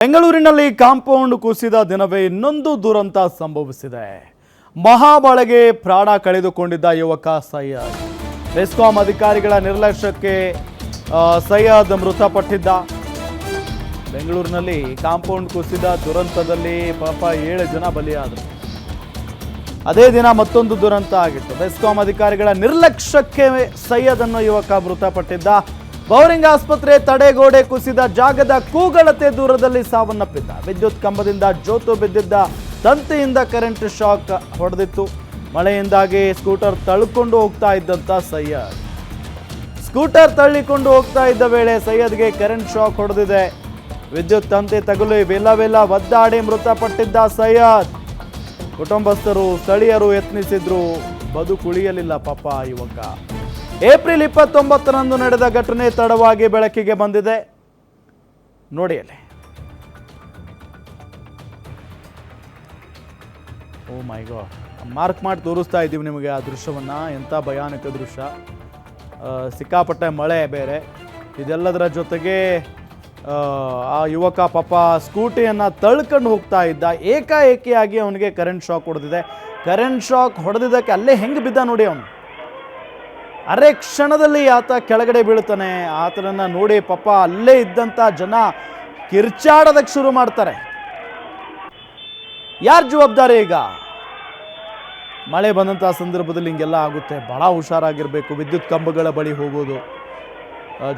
ಬೆಂಗಳೂರಿನಲ್ಲಿ ಕಾಂಪೌಂಡ್ ಕುಸಿದ ದಿನವೇ ಇನ್ನೊಂದು ದುರಂತ ಸಂಭವಿಸಿದೆ. ಮಹಾಬಳೆಗೆ ಪ್ರಾಣ ಕಳೆದುಕೊಂಡಿದ್ದ ಯುವಕ ಸೈಯದ್. ಬೆಸ್ಕಾಂ ಅಧಿಕಾರಿಗಳ ನಿರ್ಲಕ್ಷ್ಯಕ್ಕೆ ಸೈಯದ್ ಮೃತಪಟ್ಟಿದ್ದ. ಬೆಂಗಳೂರಿನಲ್ಲಿ ಕಾಂಪೌಂಡ್ ಕುಸಿದ ದುರಂತದಲ್ಲಿ ಪಾಪ 7 ಜನ ಬಲಿಯಾದರು. ಅದೇ ದಿನ ಮತ್ತೊಂದು ದುರಂತ ಆಗಿತ್ತು. ಬೆಸ್ಕಾಂ ಅಧಿಕಾರಿಗಳ ನಿರ್ಲಕ್ಷ್ಯಕ್ಕೆ ಸೈಯದ್ ಅನ್ನೋ ಯುವಕ ಮೃತಪಟ್ಟಿದ್ದ. ಬೌರಿಂಗ್ ಆಸ್ಪತ್ರೆ ತಡೆಗೋಡೆ ಕುಸಿದ ಜಾಗದ ಕೂಗಳತೆ ದೂರದಲ್ಲಿ ಸಾವನ್ನಪ್ಪಿದ್ದ. ವಿದ್ಯುತ್ ಕಂಬದಿಂದ ಜೋತು ಬಿದ್ದಿದ್ದ ತಂತಿಯಿಂದ ಕರೆಂಟ್ ಶಾಕ್ ಹೊಡೆದಿತ್ತು. ಮಳೆಯಿಂದಾಗಿ ಸ್ಕೂಟರ್ ತಳ್ಳಿಕೊಂಡು ಹೋಗ್ತಾ ಇದ್ದಂತ ಸೈಯದ್. ಸ್ಕೂಟರ್ ತಳ್ಳಿಕೊಂಡು ಹೋಗ್ತಾ ಇದ್ದ ವೇಳೆ ಸೈಯದ್ಗೆ ಕರೆಂಟ್ ಶಾಕ್ ಹೊಡೆದಿದೆ. ವಿದ್ಯುತ್ ತಂತಿ ತಗುಲಿ ವಿಲವಿಲ ಒದ್ದಾಡಿ ಮೃತಪಟ್ಟಿದ್ದ ಸೈಯದ್. ಕುಟುಂಬಸ್ಥರು ಸ್ಥಳೀಯರು ಯತ್ನಿಸಿದ್ರು, ಬದುಕುಳಿಯಲಿಲ್ಲ ಪಾಪ ಯುವಕ. ಏಪ್ರಿಲ್ 29ರಂದು ನಡೆದ ಘಟನೆ ತಡವಾಗಿ ಬೆಳಕಿಗೆ ಬಂದಿದೆ. ನೋಡಿ ಅಲ್ಲಿ. ಓ ಮೈ ಗಾಡ್, ಮಾರ್ಕ್ ಮಾಡಿ ತೋರಿಸ್ತಾ ಇದ್ದೀವಿ ನಿಮಗೆ ಆ ದೃಶ್ಯವನ್ನ. ಎಂಥ ಭಯಾನಕ ದೃಶ್ಯ. ಸಿಕ್ಕಾಪಟ್ಟೆ ಮಳೆ ಬೇರೆ. ಇದೆಲ್ಲದರ ಜೊತೆಗೆ ಆ ಯುವಕ ಪಾಪ ಸ್ಕೂಟಿಯನ್ನು ತಳ್ಕೊಂಡು ಹೋಗ್ತಾ ಇದ್ದ. ಏಕಾಏಕಿಯಾಗಿ ಅವನಿಗೆ ಕರೆಂಟ್ ಶಾಕ್ ಹೊಡೆದಿದೆ. ಕರೆಂಟ್ ಶಾಕ್ ಹೊಡೆದಿದ್ದಕ್ಕೆ ಅಲ್ಲೇ ಹೆಂಗೆ ಬಿದ್ದ ನೋಡಿ ಅವನು. ಅರೆ ಕ್ಷಣದಲ್ಲಿ ಆತ ಕೆಳಗಡೆ ಬೀಳ್ತಾನೆ. ಆತನನ್ನು ನೋಡಿ ಪಾಪ ಅಲ್ಲೇ ಇದ್ದಂಥ ಜನ ಕಿರ್ಚಾಡೋದಕ್ಕೆ ಶುರು ಮಾಡ್ತಾರೆ. ಯಾರು ಜವಾಬ್ದಾರಿ ಈಗ? ಮಳೆ ಬಂದಂಥ ಸಂದರ್ಭದಲ್ಲಿ ಹಿಂಗೆಲ್ಲ ಆಗುತ್ತೆ. ಭಾಳ ಹುಷಾರಾಗಿರಬೇಕು. ವಿದ್ಯುತ್ ಕಂಬಗಳ ಬಳಿ ಹೋಗೋದು,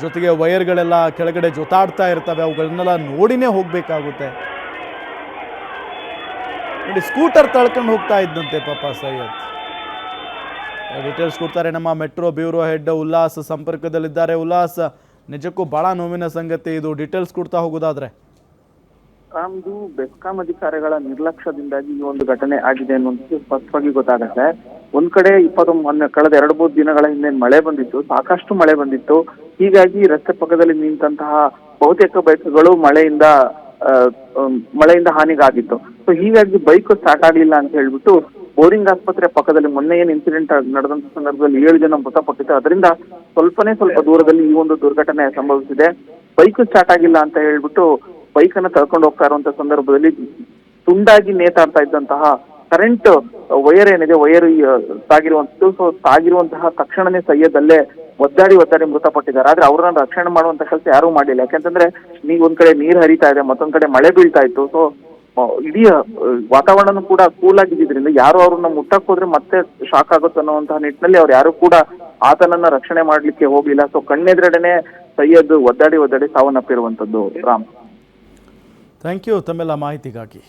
ಜೊತೆಗೆ ವೈರ್ಗಳೆಲ್ಲ ಕೆಳಗಡೆ ಜೊತಾಡ್ತಾ ಇರ್ತವೆ, ಅವುಗಳನ್ನೆಲ್ಲ ನೋಡಿನೇ ಹೋಗಬೇಕಾಗುತ್ತೆ. ನೋಡಿ, ಸ್ಕೂಟರ್ ತಳ್ಕೊಂಡು ಹೋಗ್ತಾ ಇದ್ದಂತೆ ಪಾಪ ಸೈಯದ್. ಡೀಟೇಲ್ಸ್ ಕೊಡ್ತಾರೆ ನಮ್ಮ ಮೆಟ್ರೋ ಬ್ಯೂರೋ ಹೆಡ್ ಉಲ್ಲಾಸ್ ಸಂಪರ್ಕದಲ್ಲಿದ್ದಾರೆ. ಉಲ್ಲಾಸ್, ನಿಜಕ್ಕೂ ಬಹಳ ನೋವಿನ ಸಂಗತಿ ಇದು. ಡೀಟೇಲ್ಸ್ ಕೊಡ್ತಾ ಹೋಗೋದಾದ್ರೆ. ನಮ್ದು ಬೆಸ್ಕಾಂ ಅಧಿಕಾರಿಗಳ ನಿರ್ಲಕ್ಷ್ಯದಿಂದಾಗಿ ಈ ಒಂದು ಘಟನೆ ಆಗಿದೆ ಅನ್ನೋದು ಸ್ಪಷ್ಟವಾಗಿ ಗೊತ್ತಾಗುತ್ತೆ. ಒಂದ್ ಕಡೆ ಕಳೆದ 2-3 ದಿನಗಳ ಹಿಂದೆ ಮಳೆ ಬಂದಿತ್ತು, ಸಾಕಷ್ಟು ಮಳೆ ಬಂದಿತ್ತು. ಹೀಗಾಗಿ ರಸ್ತೆ ಪಕ್ಕದಲ್ಲಿ ನಿಂತಹ ಬಹುತೇಕ ಬೈಕ್ಗಳು ಮಳೆಯಿಂದ ಹಾನಿಗಾಗಿತ್ತು. ಸೊ ಹೀಗಾಗಿ ಬೈಕ್ ಸ್ಟಾರ್ಟ್ ಆಗ್ಲಿಲ್ಲ ಅಂತ ಹೇಳ್ಬಿಟ್ಟು ಬೋರಿಂಗ್ ಆಸ್ಪತ್ರೆ ಪಕ್ಕದಲ್ಲಿ ಮೊನ್ನೆ ಏನ್ ಇನ್ಸಿಡೆಂಟ್ ನಡೆದಂತ ಸಂದರ್ಭದಲ್ಲಿ 7 ಜನ ಮೃತಪಟ್ಟಿತ್ತು. ಅದರಿಂದ ಸ್ವಲ್ಪ ದೂರದಲ್ಲಿ ಈ ಒಂದು ದುರ್ಘಟನೆ ಸಂಭವಿಸಿದೆ. ಬೈಕ್ ಸ್ಟಾರ್ಟ್ ಆಗಿಲ್ಲ ಅಂತ ಹೇಳ್ಬಿಟ್ಟು ಬೈಕ್ ಅನ್ನ ತಳ್ಕೊಂಡು ಹೋಗ್ತಾ ಇರುವಂತ ಸಂದರ್ಭದಲ್ಲಿ ತುಂಡಾಗಿ ನೇತಾಡ್ತಾ ಇದ್ದಂತಹ ಕರೆಂಟ್ ವೈರ್ ಏನಿದೆ, ವೈರ್ ತಾಗಿರುವಂತದ್ದು. ಸೊ ತಾಗಿರುವಂತಹ ತಕ್ಷಣನೇ ಸೈಯದ್ ಅಲ್ಲೇ ಒದ್ದಾಡಿ ಮೃತಪಟ್ಟಿದ್ದಾರೆ. ಆದ್ರೆ ಅವ್ರನ್ನ ರಕ್ಷಣೆ ಮಾಡುವಂತ ಕೆಲಸ ಯಾರೂ ಮಾಡಿಲ್ಲ. ಯಾಕೆಂತಂದ್ರೆ ಒಂದ್ ಕಡೆ ನೀರ್ ಹರಿತಾ ಇದೆ, ಮತ್ತೊಂದ್ ಕಡೆ ಮಳೆ ಬೀಳ್ತಾ ಇತ್ತು. ಸೊ ಇಡೀ ವಾತಾವರಣ ಕೂಡ ಕೂಲ್ ಆಗಿದ್ದರಿಂದ ಯಾರು ಅವ್ರನ್ನ ಮುಟ್ಟಕ್ ಹೋದ್ರೆ ಮತ್ತೆ ಶಾಕ್ ಆಗುತ್ತೆ ಅನ್ನುವಂತಹ ನಿಟ್ಟಿನಲ್ಲಿ ಅವ್ರು ಯಾರು ಕೂಡ ಆತನನ್ನ ರಕ್ಷಣೆ ಮಾಡ್ಲಿಕ್ಕೆ ಹೋಗ್ಲಿಲ್ಲ. ಸೊ ಕಣ್ಣೆದುರಡೆನೆ ಸೈಯದ್ ಒದ್ದಾಡಿ ಸಾವನ್ನಪ್ಪಿರುವಂತದ್ದು. ರಾಮ್, ಥ್ಯಾಂಕ್ ಯು ತಮ್ಮೆಲ್ಲ ಮಾಹಿತಿಗಾಗಿ.